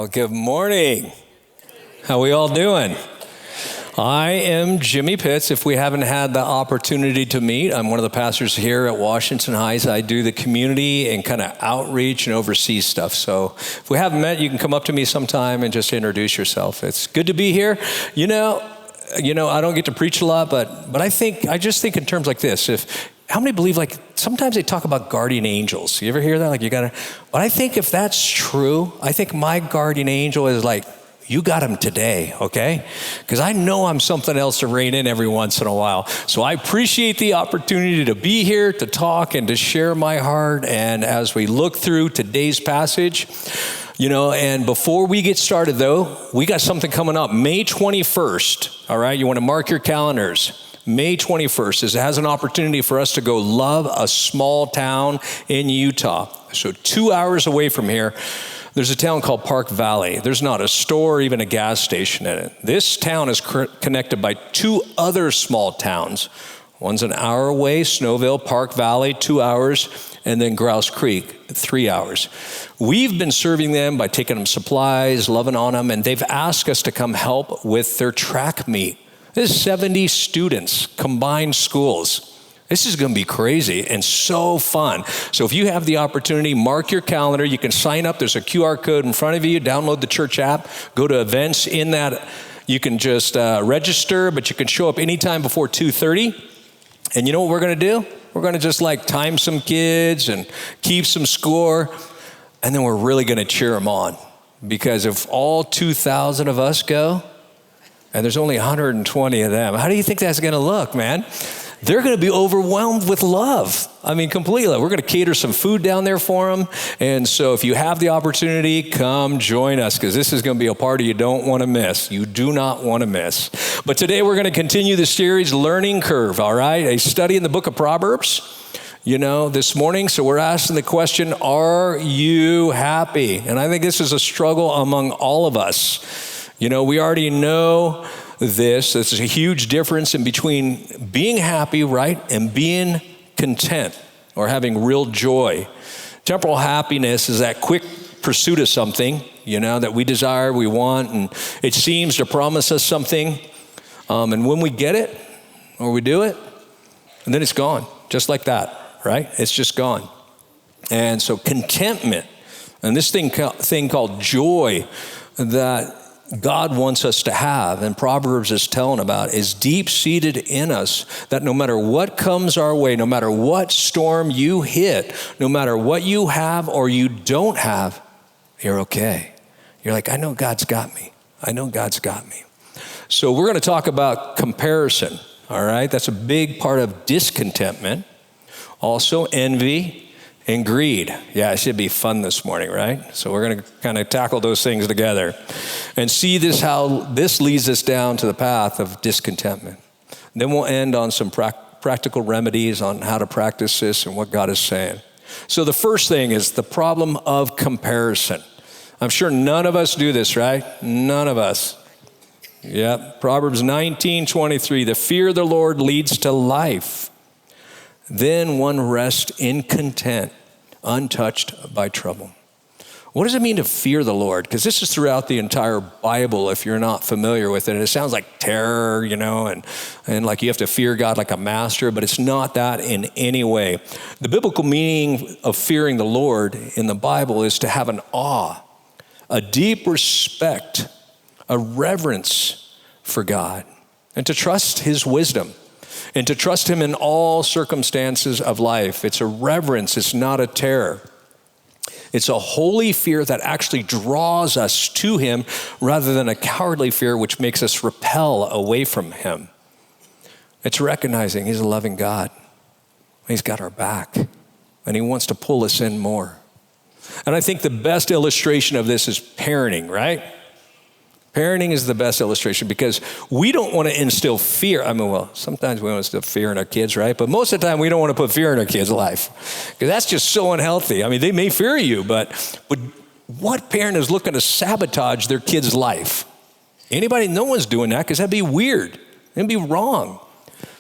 Well, good morning. How we all doing? I am Jimmy Pitts. If we haven't had the opportunity to meet, I'm one of the pastors here at Washington Heights. I do the community and kind of outreach and oversee stuff. So if we haven't met, you can come up to me sometime and just introduce yourself. It's good to be here. You know, I don't get to preach a lot, but I just think in terms like this. How many believe, like, sometimes they talk about guardian angels. You ever hear that? But I think if that's true, I think my guardian angel is like, you got him today, okay? Because I know I'm something else to rein in every once in a while. So I appreciate the opportunity to be here, to talk, and to share my heart. And as we look through today's passage, and before we get started, though, we got something coming up. May 21st, all right? You want to mark your calendars. May 21st has an opportunity for us to go love a small town in Utah. So 2 hours away from here, there's a town called Park Valley. There's not a store or even a gas station in it. This town is connected by two other small towns. One's an hour away, Snowville, Park Valley, 2 hours, and then Grouse Creek, 3 hours. We've been serving them by taking them supplies, loving on them, and they've asked us to come help with their track meet. This is 70 students, combined schools. This is going to be crazy and so fun. So if you have the opportunity, mark your calendar. You can sign up. There's a QR code in front of you. Download the church app. Go to events. In that, you can just register, but you can show up anytime before 2:30. And you know what we're going to do? We're going to just time some kids and keep some score. And then we're really going to cheer them on. Because if all 2,000 of us go, and there's only 120 of them, how do you think that's going to look, man? They're going to be overwhelmed with love. I mean, completely. We're going to cater some food down there for them. And so if you have the opportunity, come join us, because this is going to be a party you don't want to miss. You do not want to miss. But today we're going to continue the series, Learning Curve, all right? A study in the book of Proverbs, this morning. So we're asking the question, are you happy? And I think this is a struggle among all of us. We already know this. There's a huge difference in between being happy, right, and being content or having real joy. Temporal happiness is that quick pursuit of something, that we desire, we want, and it seems to promise us something. And when we get it or we do it, and then it's gone, just like that, right? It's just gone. And so contentment, and this thing called joy that God wants us to have, and Proverbs is telling about, is deep-seated in us, that no matter what comes our way, no matter what storm you hit, no matter what you have or you don't have, you're okay. You're like, I know God's got me. I know God's got me. So we're going to talk about comparison, all right? That's a big part of discontentment. Also envy and greed. Yeah, it should be fun this morning, right? So we're going to kind of tackle those things together and see how this leads us down to the path of discontentment. And then we'll end on some practical remedies on how to practice this and what God is saying. So the first thing is the problem of comparison. I'm sure none of us do this, right? None of us. Yeah, Proverbs 19:23, the fear of the Lord leads to life. Then one rests in content, untouched by trouble. What does it mean to fear the Lord? Because this is throughout the entire Bible, if you're not familiar with it. It sounds like terror, and like you have to fear God like a master, but it's not that in any way. The biblical meaning of fearing the Lord in the Bible is to have an awe, a deep respect, a reverence for God, and to trust His wisdom. And to trust Him in all circumstances of life. It's a reverence, it's not a terror. It's a holy fear that actually draws us to Him rather than a cowardly fear which makes us repel away from Him. It's recognizing He's a loving God. He's got our back, and He wants to pull us in more. And I think the best illustration of this is parenting, right? Parenting is the best illustration because we don't want to instill fear. Sometimes we want to instill fear in our kids, right? But most of the time we don't want to put fear in our kids' life because that's just so unhealthy. They may fear you, but what parent is looking to sabotage their kid's life? Anybody? No one's doing that because that'd be weird. It'd be wrong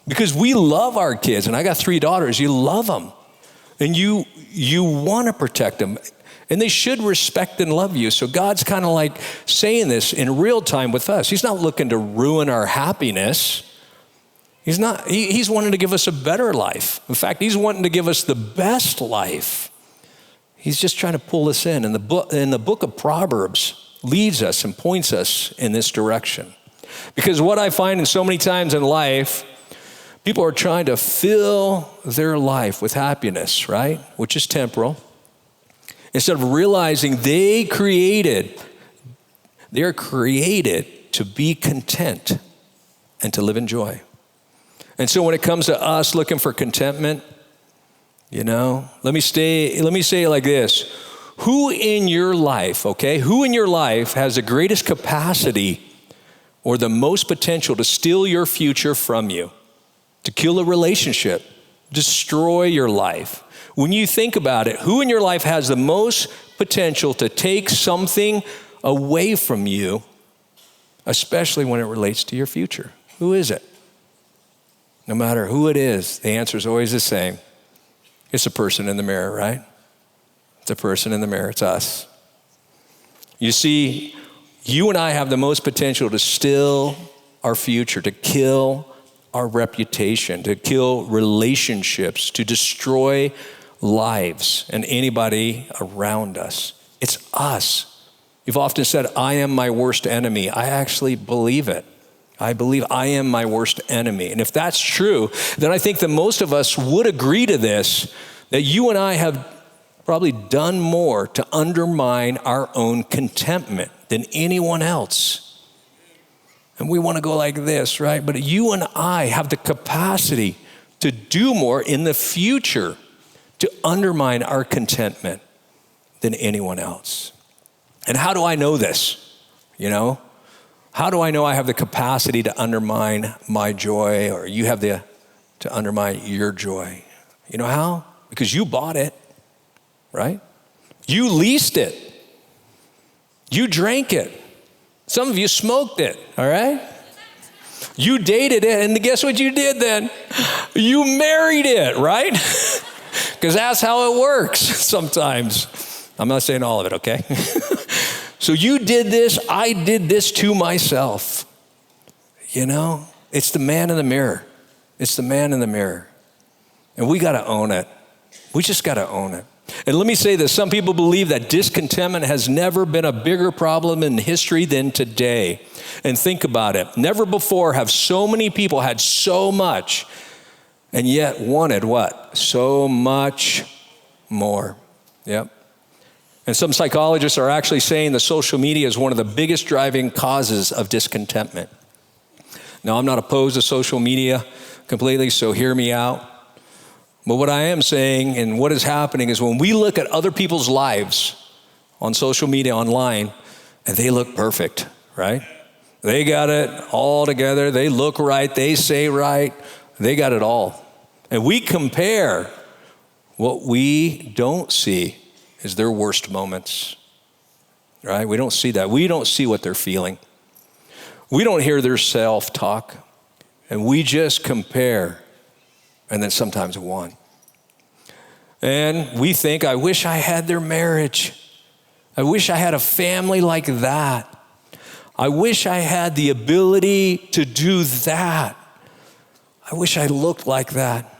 because we love our kids. And I got 3 daughters. You love them and you want to protect them. And they should respect and love you. So God's kind of like saying this in real time with us. He's not looking to ruin our happiness. He's wanting to give us a better life. In fact, he's wanting to give us the best life. He's just trying to pull us in. And the book of Proverbs leads us and points us in this direction. Because what I find in so many times in life, people are trying to fill their life with happiness, right? Which is temporal. Instead of realizing they are created to be content and to live in joy. And so when it comes to us looking for contentment, let me say it like this. Who in your life has the greatest capacity or the most potential to steal your future from you, to kill a relationship, destroy your life? When you think about it, who in your life has the most potential to take something away from you, especially when it relates to your future? Who is it? No matter who it is, the answer is always the same. It's a person in the mirror, right? It's a person in the mirror. It's us. You see, you and I have the most potential to steal our future, to kill our reputation, to kill relationships, to destroy lives and anybody around us. It's us. You've often said, I am my worst enemy. I actually believe it. I believe I am my worst enemy. And if that's true, then I think that most of us would agree to this, that you and I have probably done more to undermine our own contentment than anyone else. And we want to go like this, right? But you and I have the capacity to do more in the future to undermine our contentment than anyone else. And how do I know this? How do I know I have the capacity to undermine my joy, or you have to undermine your joy? You know how? Because you bought it, right? You leased it. You drank it. Some of you smoked it, all right? You dated it, and guess what you did then? You married it, right? Because that's how it works sometimes. I'm not saying all of it, okay? So you did this, I did this to myself. It's the man in the mirror. It's the man in the mirror. And we got to own it. We just got to own it. And let me say this, some people believe that discontentment has never been a bigger problem in history than today. And think about it. Never before have so many people had so much and yet wanted what? So much more. Yep. And some psychologists are actually saying that social media is one of the biggest driving causes of discontentment. Now, I'm not opposed to social media completely, so hear me out. But what I am saying and what is happening is when we look at other people's lives on social media, online, and they look perfect, right? They got it all together. They look right. They say right. They got it all. And we compare. What we don't see is their worst moments, right? We don't see that. We don't see what they're feeling. We don't hear their self-talk, and we just compare, and then sometimes one. And we think, I wish I had their marriage. I wish I had a family like that. I wish I had the ability to do that. I wish I looked like that.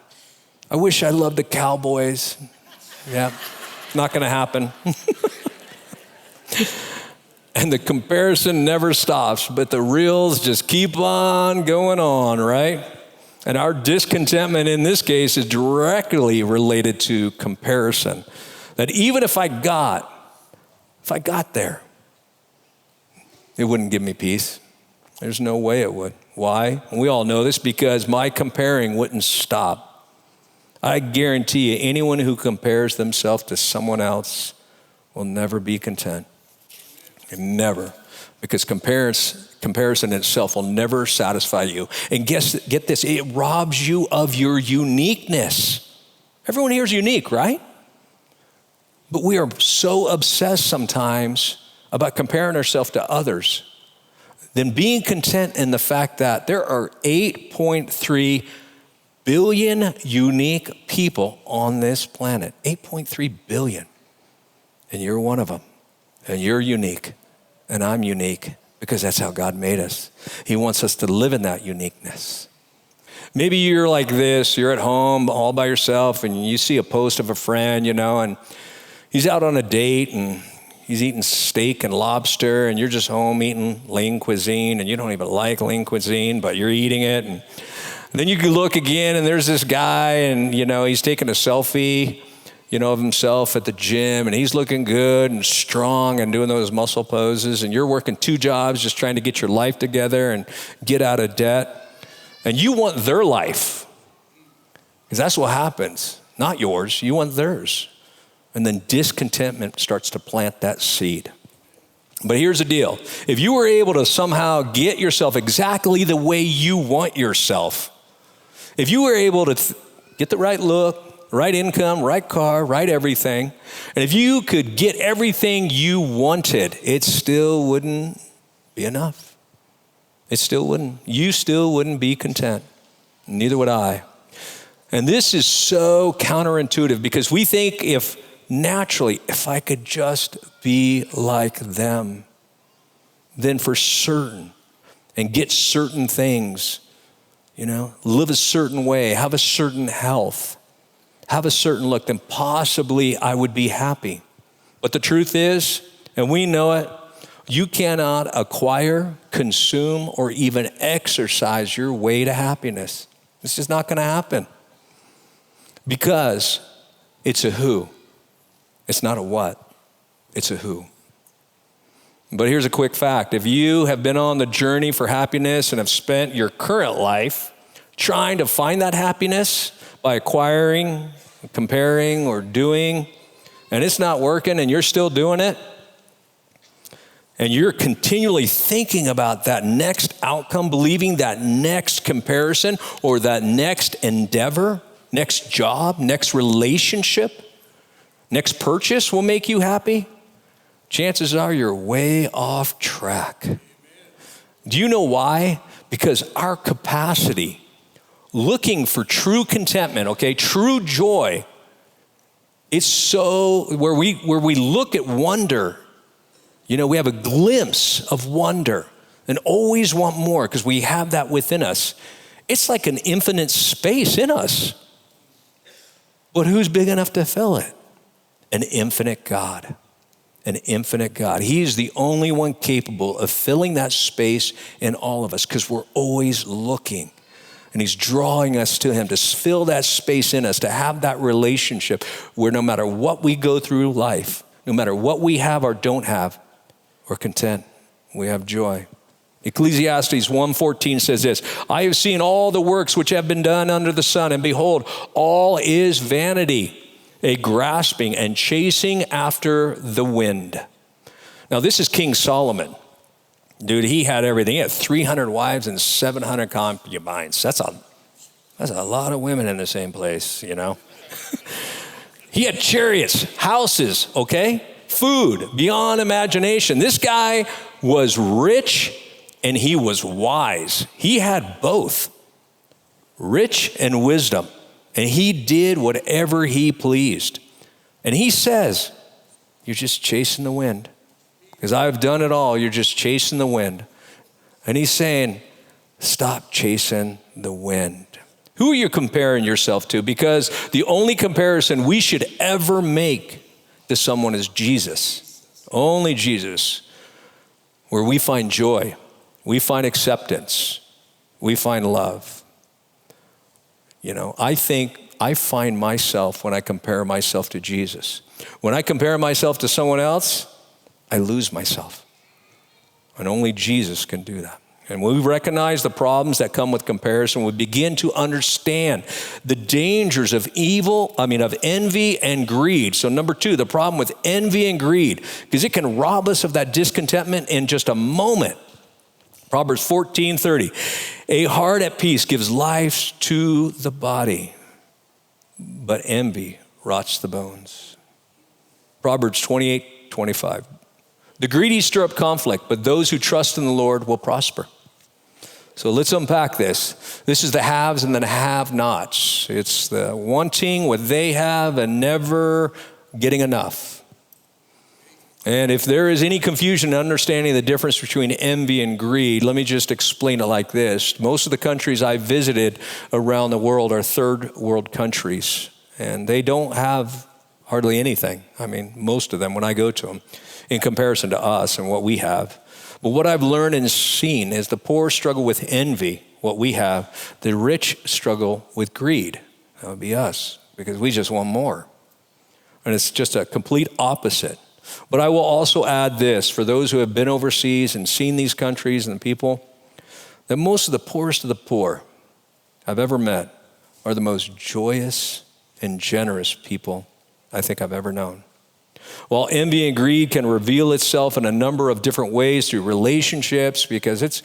I wish I loved the Cowboys. Yeah. Not going to happen. And the comparison never stops, but the reels just keep on going on, right? And our discontentment in this case is directly related to comparison. That even if I got there, it wouldn't give me peace. There's no way it would. Why? And we all know this, because my comparing wouldn't stop. I guarantee you, anyone who compares themselves to someone else will never be content. Never. Because comparison itself will never satisfy you. And get this, it robs you of your uniqueness. Everyone here is unique, right? But we are so obsessed sometimes about comparing ourselves to others than being content in the fact that there are 8.3 billion unique people on this planet. 8.3 billion. And you're one of them. And you're unique. And I'm unique because that's how God made us. He wants us to live in that uniqueness. Maybe you're like this, you're at home all by yourself and you see a post of a friend, and he's out on a date and he's eating steak and lobster and you're just home eating lean cuisine and you don't even like lean cuisine, but you're eating it. And then you can look again and there's this guy and, he's taking a selfie, of himself at the gym and he's looking good and strong and doing those muscle poses and you're working 2 jobs just trying to get your life together and get out of debt. And you want their life because that's what happens, not yours. You want theirs. And then discontentment starts to plant that seed. But here's the deal. If you were able to somehow get yourself exactly the way you want yourself, if you were able to get the right look, right income, right car, right everything, and if you could get everything you wanted, it still wouldn't be enough. It still wouldn't. You still wouldn't be content. Neither would I. And this is so counterintuitive because we think if I could just be like them, then for certain and get certain things, live a certain way, have a certain health, have a certain look, then possibly I would be happy. But the truth is, and we know it, you cannot acquire, consume, or even exercise your way to happiness. This is not going to happen because it's a who. It's not a what. It's a who. But here's a quick fact. If you have been on the journey for happiness and have spent your current life trying to find that happiness by acquiring, comparing, or doing, and it's not working and you're still doing it, and you're continually thinking about that next outcome, believing that next comparison or that next endeavor, next job, next relationship, next purchase will make you happy, chances are you're way off track. Do you know why? Because our capacity, looking for true contentment, true joy, it's so, where we look at wonder, we have a glimpse of wonder and always want more because we have that within us. It's like an infinite space in us. But who's big enough to fill it? An infinite God. An infinite God. He is the only one capable of filling that space in all of us because we're always looking. And he's drawing us to him to fill that space in us, to have that relationship where no matter what we go through life, no matter what we have or don't have, we're content. We have joy. Ecclesiastes 1:14 says this, I have seen all the works which have been done under the sun, and behold, all is vanity, a grasping and chasing after the wind. Now this is King Solomon. Dude, he had everything. He had 300 wives and 700 concubines. That's a lot of women in the same place, He had chariots, houses, food beyond imagination. This guy was rich and he was wise. He had both, rich and wisdom. And he did whatever he pleased. And he says, you're just chasing the wind. Because I've done it all, you're just chasing the wind. And he's saying, stop chasing the wind. Who are you comparing yourself to? Because the only comparison we should ever make to someone is Jesus. Only Jesus. Where we find joy, we find acceptance, we find love. I think I find myself when I compare myself to Jesus. When I compare myself to someone else, I lose myself. And only Jesus can do that. And when we recognize the problems that come with comparison, we begin to understand the dangers of envy and greed. So number 2, the problem with envy and greed, because it can rob us of that discontentment in just a moment. Proverbs 14:30, a heart at peace gives life to the body, but envy rots the bones. Proverbs 28:25, the greedy stir up conflict, but those who trust in the Lord will prosper. So let's unpack this. This is the haves and the have-nots. It's the wanting what they have and never getting enough. And if there is any confusion in understanding the difference between envy and greed, let me just explain it like this. Most of the countries I visited around the world are third world countries, and they don't have hardly anything. I mean, most of them, when I go to them, in comparison to us and what we have. But what I've learned and seen is the poor struggle with envy, what we have. The rich struggle with greed. That would be us, because we just want more. And it's just a complete opposite. But I will also add this, for those who have been overseas and seen these countries and the people, that most of the poorest of the poor I've ever met are the most joyous and generous people I think I've ever known. While envy and greed can reveal itself in a number of different ways through relationships, because it's,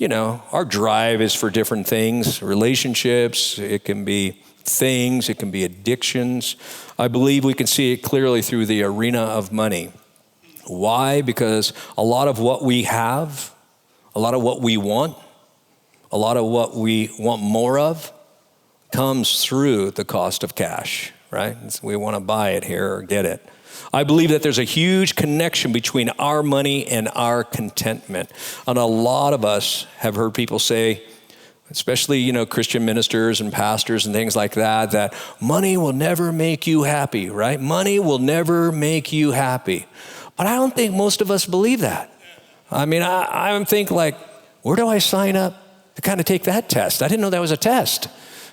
our drive is for different things. Relationships, it can be things, it can be addictions. I believe we can see it clearly through the arena of money. Why? Because a lot of what we have, a lot of what we want, a lot of what we want more of comes through the cost of cash, right? We want to buy it here or get it. I believe that there's a huge connection between our money and our contentment. And a lot of us have heard people say, especially, Christian ministers and pastors and things like that money will never make you happy, right? Money will never make you happy. But I don't think most of us believe that. I mean, I think where do I sign up to kind of take that test? I didn't know that was a test.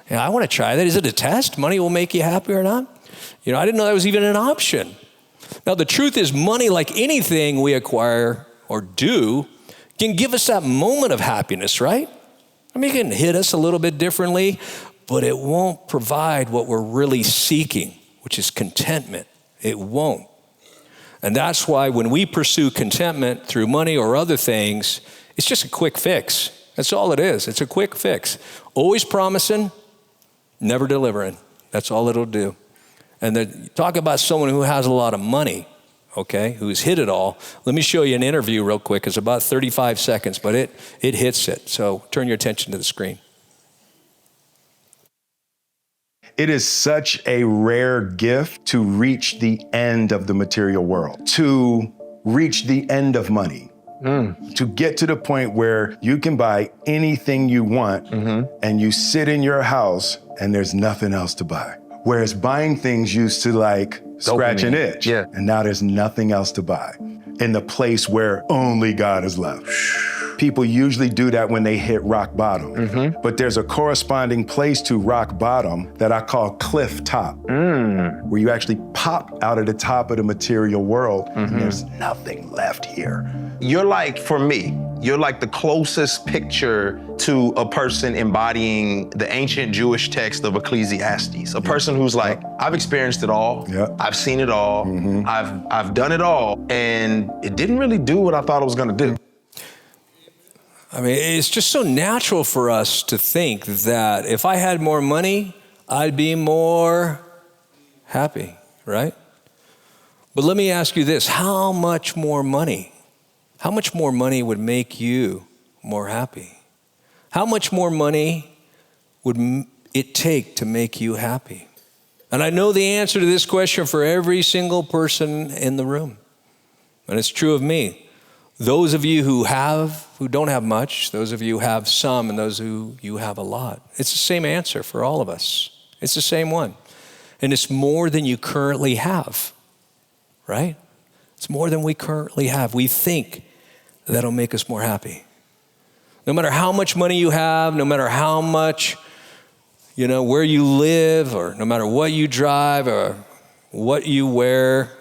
I want to try that. Is it a test? Money will make you happy or not? I didn't know that was even an option. Now, the truth is money, like anything we acquire or do, can give us that moment of happiness, right? I mean, it can hit us a little bit differently, but it won't provide what we're really seeking, which is contentment. It won't. And that's why when we pursue contentment through money or other things, it's just a quick fix. That's all it is. It's a quick fix. Always promising, never delivering. That's all it'll do. And then talk about someone who has a lot of money, okay, who's hit it all. Let me show you an interview real quick. It's about 35 seconds, but it hits it. So turn your attention to the screen. It is such a rare gift to reach the end of the material world, to reach the end of money, to get to the point where you can buy anything you want and you sit in your house and there's nothing else to buy. Whereas buying things used to scratch an itch. Yeah. And now there's nothing else to buy in the place where only God is left. People usually do that when they hit rock bottom. But there's a corresponding place to rock bottom that I call cliff top, where you actually pop out of the top of the material world and there's nothing left here. For me, you're like the closest picture to a person embodying the ancient Jewish text of Ecclesiastes. A person who's I've experienced it all. I've seen it all. I've done it all. And it didn't really do what I thought it was gonna do. I mean, it's just so natural for us to think that if I had more money, I'd be more happy, right? But let me ask you this, how much more money? How much more money would make you more happy? How much more money would it take to make you happy? And I know the answer to this question for every single person in the room. And it's true of me. Those of you who don't have much, those of you who have some, and those who you have a lot. It's the same answer for all of us. It's the same one. And it's more than you currently have, right? It's more than we currently have. We think that'll make us more happy. No matter how much money you have, no matter how much, where you live, or no matter what you drive or what you wear,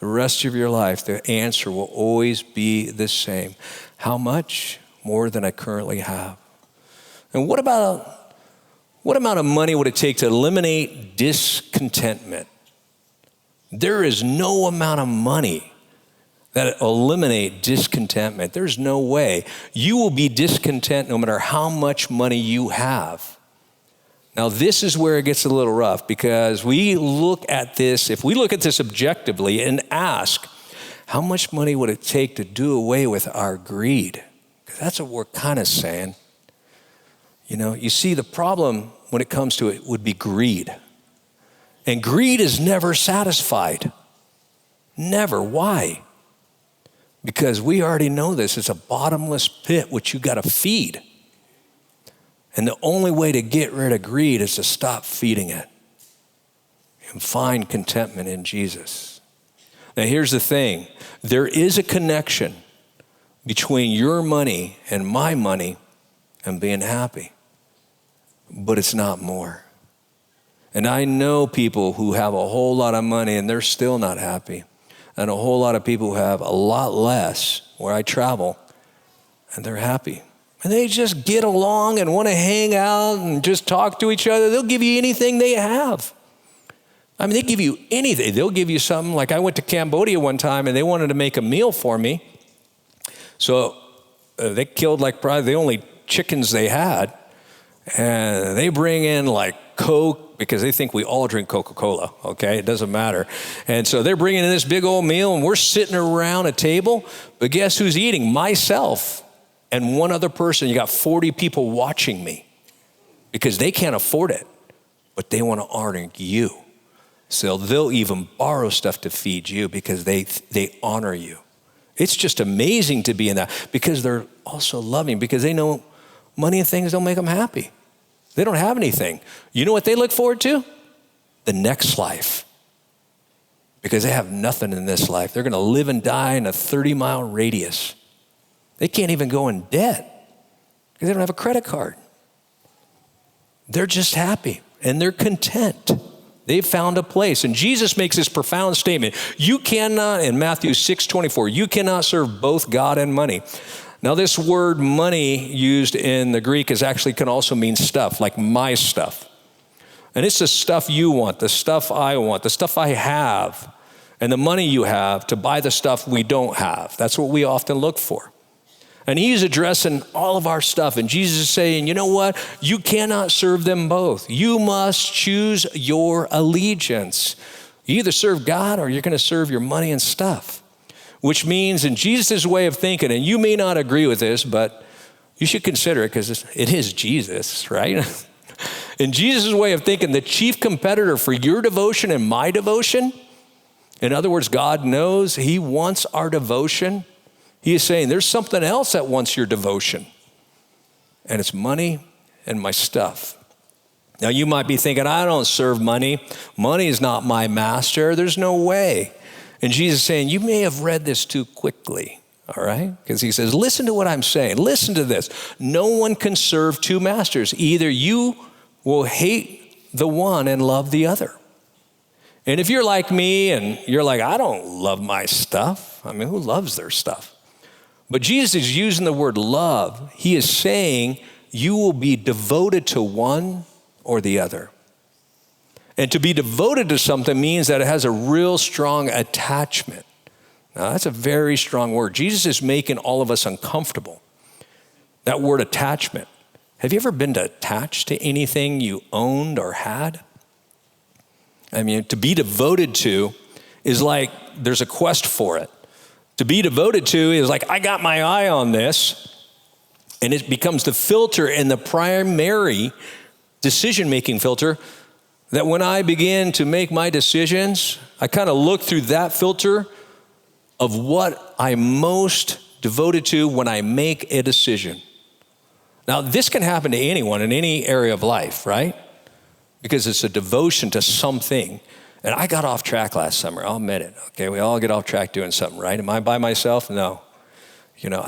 the rest of your life, the answer will always be the same. How much? More than I currently have. And what amount of money would it take to eliminate discontentment? There is no amount of money that eliminate discontentment. There's no way. You will be discontent no matter how much money you have. Now, this is where it gets a little rough, because if we look at this objectively and ask, how much money would it take to do away with our greed? Because that's what we're kind of saying. You see, the problem when it comes to it would be greed. And greed is never satisfied. Never. Why? Because we already know this. It's a bottomless pit which you got to feed. And the only way to get rid of greed is to stop feeding it and find contentment in Jesus. Now, here's the thing. There is a connection between your money and my money and being happy, but it's not more. And I know people who have a whole lot of money and they're still not happy, and a whole lot of people who have a lot less, where I travel, and they're happy. And they just get along and want to hang out and just talk to each other. They'll give you anything they have. I mean, they give you anything. They'll give you something. Like I went to Cambodia one time and they wanted to make a meal for me. So they killed like probably the only chickens they had. And they bring in like Coke because they think we all drink Coca-Cola, okay? It doesn't matter. And so they're bringing in this big old meal and we're sitting around a table. But guess who's eating? Myself and one other person. You got 40 people watching me because they can't afford it, but they want to honor you. So they'll even borrow stuff to feed you because they honor you. It's just amazing to be in that because they're also loving, because they know money and things don't make them happy. They don't have anything. You know what they look forward to? The next life. Because they have nothing in this life. They're going to live and die in a 30-mile radius. They can't even go in debt because they don't have a credit card. They're just happy and they're content. They've found a place. And Jesus makes this profound statement. You cannot, in Matthew 6:24, you cannot serve both God and money. Now, this word money used in the Greek can also mean stuff, like my stuff. And it's the stuff you want, the stuff I want, the stuff I have, and the money you have to buy the stuff we don't have. That's what we often look for. And he's addressing all of our stuff. And Jesus is saying, you know what? You cannot serve them both. You must choose your allegiance. You either serve God or you're going to serve your money and stuff. Which means in Jesus' way of thinking, and you may not agree with this, but you should consider it because it is Jesus, right? In Jesus' way of thinking, the chief competitor for your devotion and my devotion, in other words, God knows he wants our devotion. He is saying there's something else that wants your devotion, and it's money and my stuff. Now, you might be thinking, I don't serve money. Money is not my master. There's no way. And Jesus is saying, you may have read this too quickly, all right? Because he says, listen to what I'm saying. Listen to this. No one can serve two masters. Either you will hate the one and love the other. And if you're like me and you're like, I don't love my stuff. I mean, who loves their stuff? But Jesus is using the word love. He is saying you will be devoted to one or the other. And to be devoted to something means that it has a real strong attachment. Now, that's a very strong word. Jesus is making all of us uncomfortable. That word attachment. Have you ever been attached to anything you owned or had? I mean, to be devoted to is like there's a quest for it. To be devoted to is like, I got my eye on this, and it becomes the filter and the primary decision-making filter that when I begin to make my decisions, I kind of look through that filter of what I'm most devoted to when I make a decision. Now, this can happen to anyone in any area of life, right? Because it's a devotion to something. And I got off track last summer, I'll admit it. Okay, we all get off track doing something, right? Am I by myself? No. You know,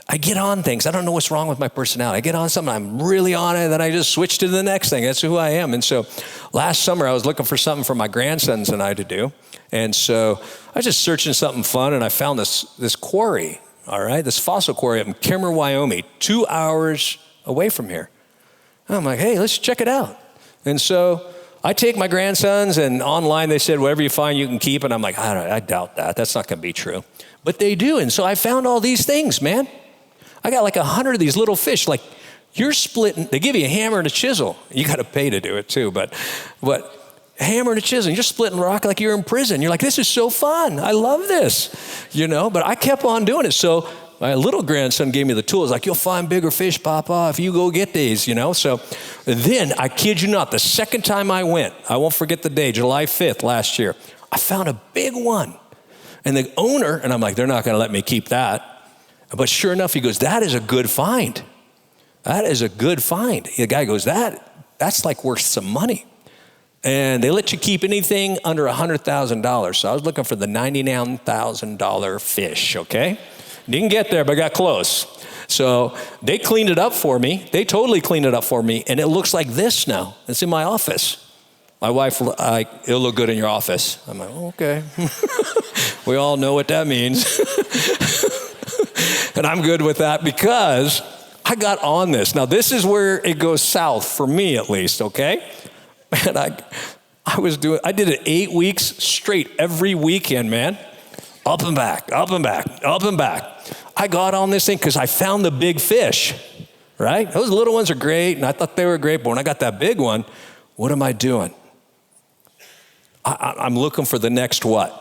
I get on things. I don't know what's wrong with my personality. I get on something, I'm really on it, then I just switch to the next thing. That's who I am. And so last summer, I was looking for something for my grandsons and I to do. And so I was just searching something fun, and I found this quarry, all right? This fossil quarry up in Kimmer, Wyoming, 2 hours away from here. And I'm like, hey, let's check it out. And so I take my grandsons, and online they said, whatever you find, you can keep. And I'm like, I doubt that. That's not going to be true. But they do. And so I found all these things, man. I got like 100 of these little fish. Like, you're splitting. They give you a hammer and a chisel. You got to pay to do it too. But a hammer and a chisel, you're splitting rock like you're in prison. You're like, this is so fun. I love this, you know. But I kept on doing it. So my little grandson gave me the tools, like, you'll find bigger fish, Papa, if you go get these, you know. So then, I kid you not, the second time I went, I won't forget the day, July 5th last year, I found a big one. And the owner, and I'm like, they're not going to let me keep that. But sure enough, he goes, that is a good find. That is a good find. The guy goes, that's like worth some money. And they let you keep anything under $100,000. So I was looking for the $99,000 fish, okay? Didn't get there, but got close. So they cleaned it up for me. They totally cleaned it up for me. And it looks like this now. It's in my office. My wife, like, it'll look good in your office. I'm like, okay. We all know what that means. And I'm good with that because I got on this. Now, this is where it goes south, for me at least, okay? And I did it 8 weeks straight every weekend, man. Up and back, up and back, up and back. I got on this thing because I found the big fish, right? Those little ones are great, and I thought they were great, but when I got that big one, what am I doing? I'm looking for the next what?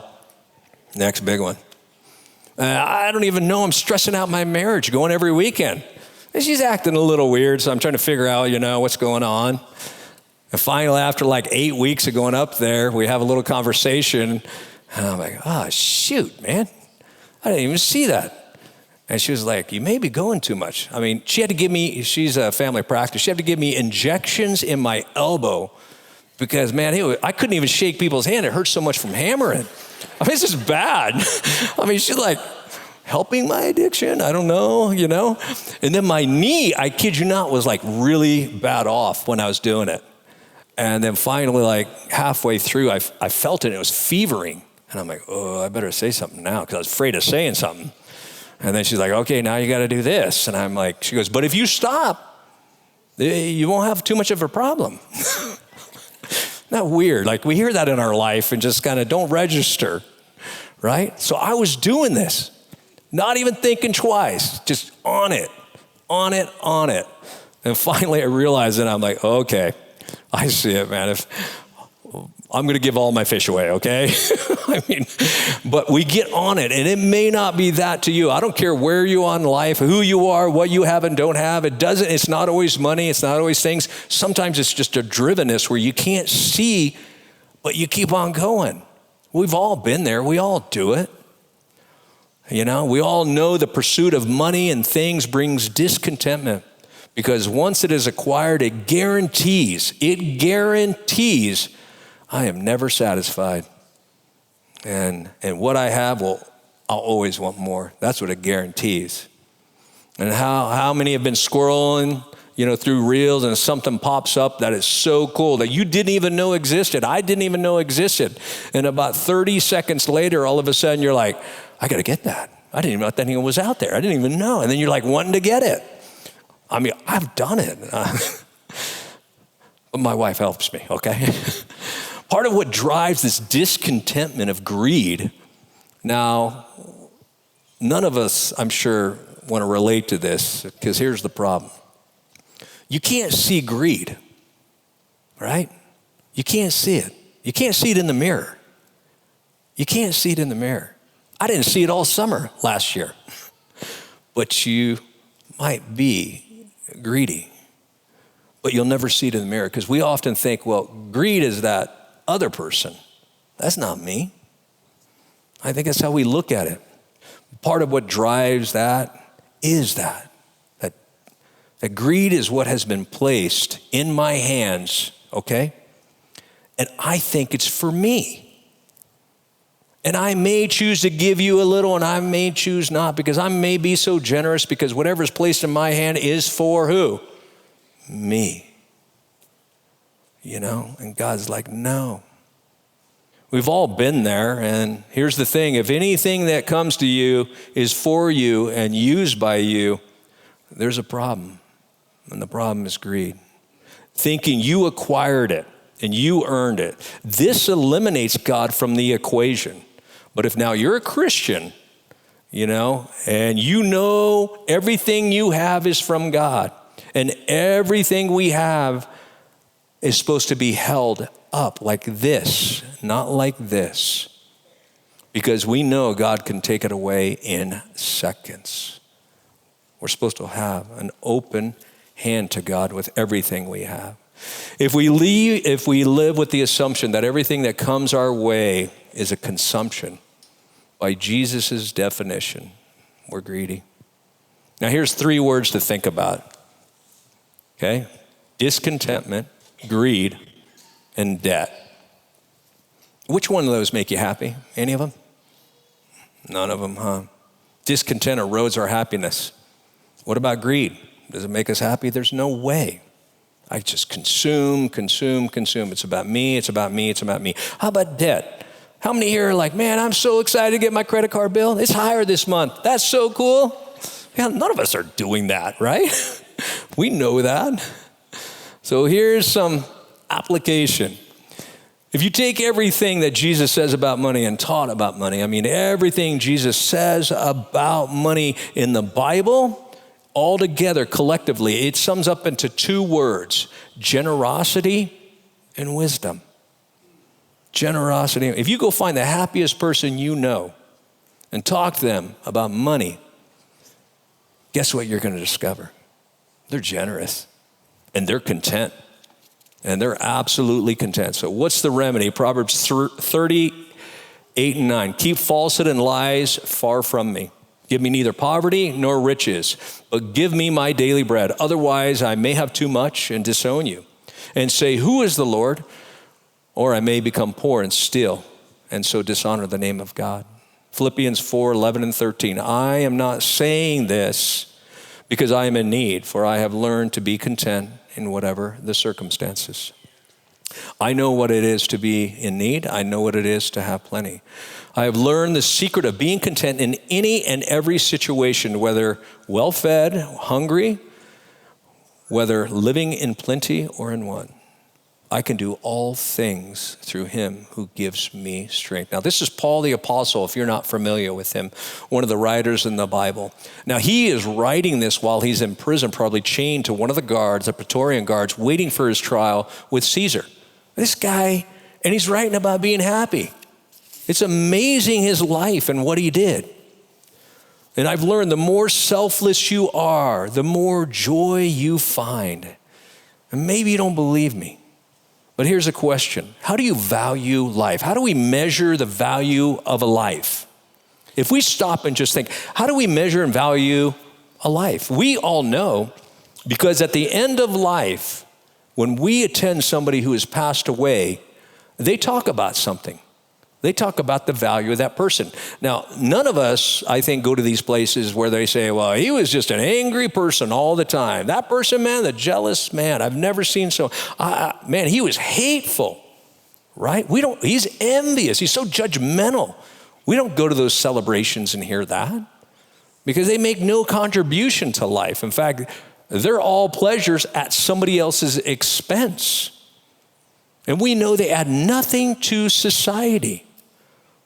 Next big one. I don't even know. I'm stressing out my marriage going every weekend. And she's acting a little weird, so I'm trying to figure out, what's going on. And finally, after like 8 weeks of going up there, we have a little conversation. And I'm like, oh, shoot, man. I didn't even see that. And she was like, you may be going too much. I mean, she had to give me, she's a family practice, she had to give me injections in my elbow because, man, I couldn't even shake people's hand. It hurt so much from hammering. I mean, this is bad. I mean, she's like, helping my addiction? I don't know, And then my knee, I kid you not, was like really bad off when I was doing it. And then finally, like halfway through, I felt it. It was fevering. And I'm like, oh, I better say something now because I was afraid of saying something. And then she's like, okay, now you got to do this. And I'm like, she goes, but if you stop, you won't have too much of a problem. Not weird. Like we hear that in our life and just kind of don't register, right? So I was doing this, not even thinking twice, just on it. And finally I realized it. I'm like, okay, I see it, man. I'm going to give all my fish away, okay? I mean, but we get on it, and it may not be that to you. I don't care where you are in life, who you are, what you have and don't have. It's not always money. It's not always things. Sometimes it's just a drivenness where you can't see, but you keep on going. We've all been there. We all do it. We all know the pursuit of money and things brings discontentment because once it is acquired, it guarantees I am never satisfied. And what I have, I'll always want more. That's what it guarantees. And how many have been scrolling, through reels and something pops up that is so cool that you didn't even know existed. I didn't even know existed. And about 30 seconds later, all of a sudden you're like, I got to get that. I didn't even know that thing was out there. I didn't even know. And then you're like wanting to get it. I mean, I've done it. But my wife helps me, okay? Part of what drives this discontentment of greed, now, none of us, I'm sure, want to relate to this because here's the problem. You can't see greed, right? You can't see it. You can't see it in the mirror. You can't see it in the mirror. I didn't see it all summer last year. But you might be greedy. But you'll never see it in the mirror because we often think, well, greed is that other person. That's not me. I think that's how we look at it. Part of what drives that is that greed is what has been placed in my hands, okay? And I think it's for me. And I may choose to give you a little and I may choose not because I may be so generous because whatever's placed in my hand is for who? Me. And God's like, no. We've all been there, and here's the thing. If anything that comes to you is for you and used by you, there's a problem, and the problem is greed. Thinking you acquired it and you earned it. This eliminates God from the equation. But if now you're a Christian, and everything you have is from God, and everything we have is supposed to be held up like this, not like this. Because we know God can take it away in seconds. We're supposed to have an open hand to God with everything we have. If we live with the assumption that everything that comes our way is a consumption, by Jesus' definition, we're greedy. Now here's 3 words to think about, okay? Discontentment, greed, and debt. Which one of those make you happy? Any of them? None of them, huh? Discontent erodes our happiness. What about greed? Does it make us happy? There's no way. I just consume. It's about me, it's about me, it's about me. How about debt? How many here are like, man, I'm so excited to get my credit card bill. It's higher this month. That's so cool. Yeah, none of us are doing that, right? We know that. So here's some application. If you take everything that Jesus says about money and taught about money, I mean, everything Jesus says about money in the Bible, all together collectively, it sums up into 2 words: generosity and wisdom. Generosity. If you go find the happiest person you know and talk to them about money, guess what you're going to discover? They're generous and they're content. And they're absolutely content. So what's the remedy? Proverbs 30:8 and 9. Keep falsehood and lies far from me. Give me neither poverty nor riches, but give me my daily bread. Otherwise, I may have too much and disown you and say, who is the Lord? Or I may become poor and steal and so dishonor the name of God. Philippians 4:11 and 13. I am not saying this because I am in need, for I have learned to be content in whatever the circumstances. I know what it is to be in need. I know what it is to have plenty. I have learned the secret of being content in any and every situation, whether well-fed, hungry, whether living in plenty or in want. I can do all things through him who gives me strength. Now, this is Paul the Apostle, if you're not familiar with him, one of the writers in the Bible. Now, he is writing this while he's in prison, probably chained to one of the guards, the Praetorian guards, waiting for his trial with Caesar. This guy, and he's writing about being happy. It's amazing his life and what he did. And I've learned the more selfless you are, the more joy you find. And maybe you don't believe me. But here's a question. How do you value life? How do we measure the value of a life? If we stop and just think, how do we measure and value a life? We all know, because at the end of life, when we attend somebody who has passed away, they talk about something. They talk about the value of that person. Now, none of us, I think, go to these places where they say, well, he was just an angry person all the time. That person, man, the jealous man, I've never seen so, man, he was hateful, right? He's envious. He's so judgmental. We don't go to those celebrations and hear that because they make no contribution to life. In fact, they're all pleasures at somebody else's expense. And we know they add nothing to society.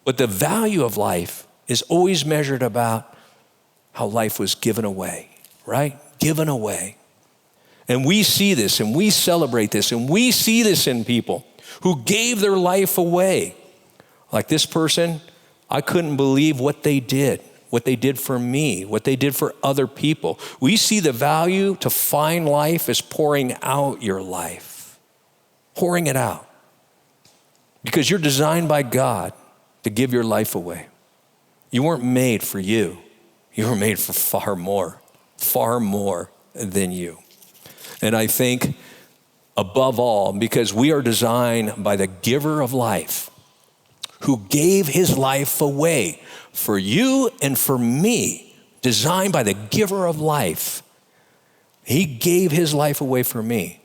But the value of life is always measured about how life was given away, right? Given away. And we see this and we celebrate this and we see this in people who gave their life away. Like this person, I couldn't believe what they did for me, what they did for other people. We see the value to find life as pouring out your life, pouring it out. Because you're designed by God to give your life away. You weren't made for you. You were made for far more than you. And I think above all, because we are designed by the giver of life, who gave his life away for you and for me, designed by the giver of life. He gave his life away for me.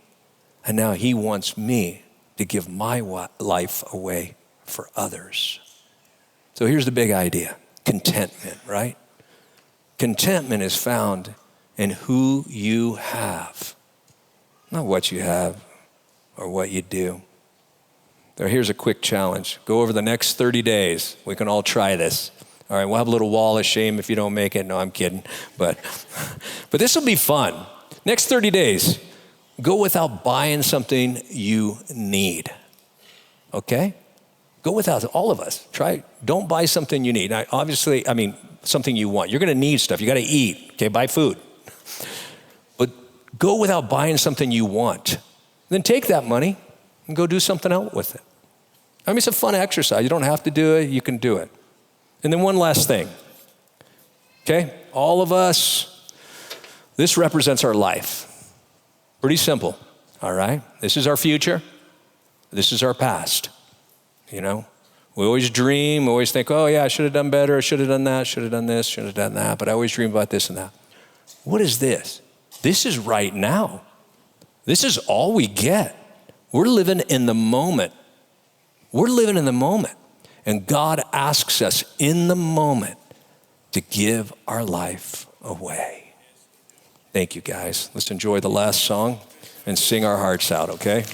And now he wants me to give my life away for others. So here's the big idea, contentment, right? Contentment is found in who you have, not what you have or what you do. So here's a quick challenge. Go over the next 30 days. We can all try this. All right, we'll have a little wall of shame if you don't make it. No, I'm kidding. But this will be fun. Next 30 days, go without buying something you need, okay? Go without, all of us. Try, don't buy something you need. Now, obviously, something you want. You're gonna need stuff. You gotta eat, okay? Buy food. But go without buying something you want. Then take that money and go do something else with it. It's a fun exercise. You don't have to do it, you can do it. And then one last thing, okay? All of us, this represents our life. Pretty simple, all right? This is our future. This is our past, you know? We always dream, always think, oh yeah, I should have done better, I should have done that, should have done this, should have done that, but I always dream about this and that. What is this? This is right now. This is all we get. We're living in the moment. We're living in the moment. And God asks us in the moment to give our life away. Thank you, guys. Let's enjoy the last song and sing our hearts out, okay?